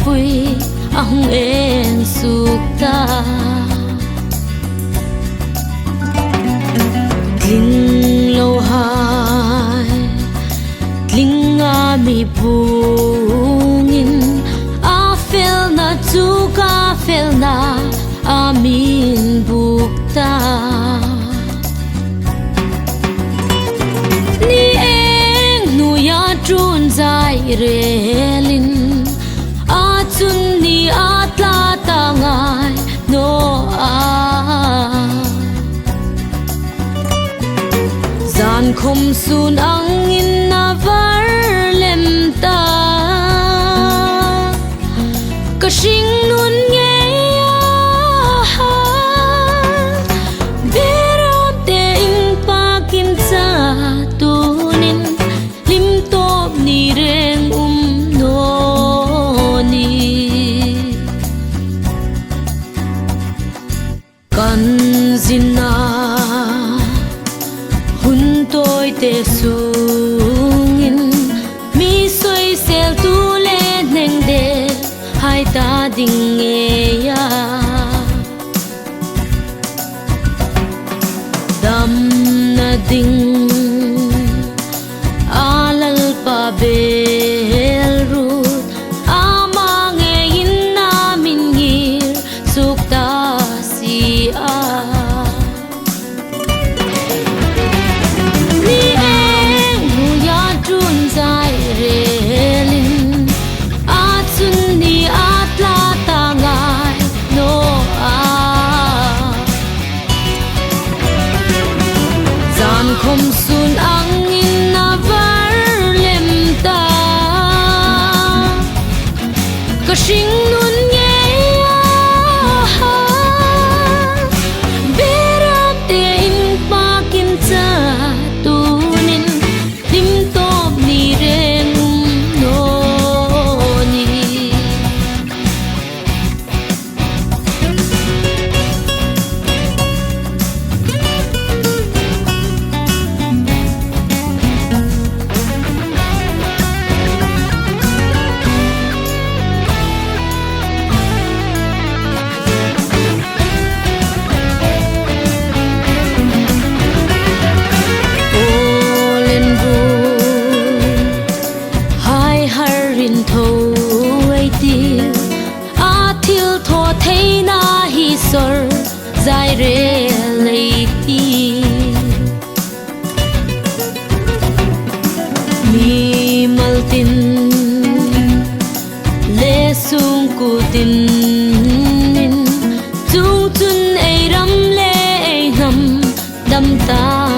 pui ahung en sukta Tling lo hai Tling a mi bungin A fel na chu ka fel na amin bukta Ni eng nu ya trun zai relin A chun ni atla ta ngai no a Zan khom sun ang in na var lem ta Ka shing nun nghe Beram te ing pa kim sa tunin Lim top ni reng no ni Kan zina tôi te sungin mi soi sel tu le neng de hai ta ding e ya dam na ding alal pa bel rut amang e in na min ngir sukta si a Khom sun ang in na var lem ta Ka shing nun nghe Beram te in pa kim cha tunin Lim top ni reng no ni Thấy na hi sor zai re lei ti mi mal tin le sung ku tin nin chung chun ei ram le ei nam dam ta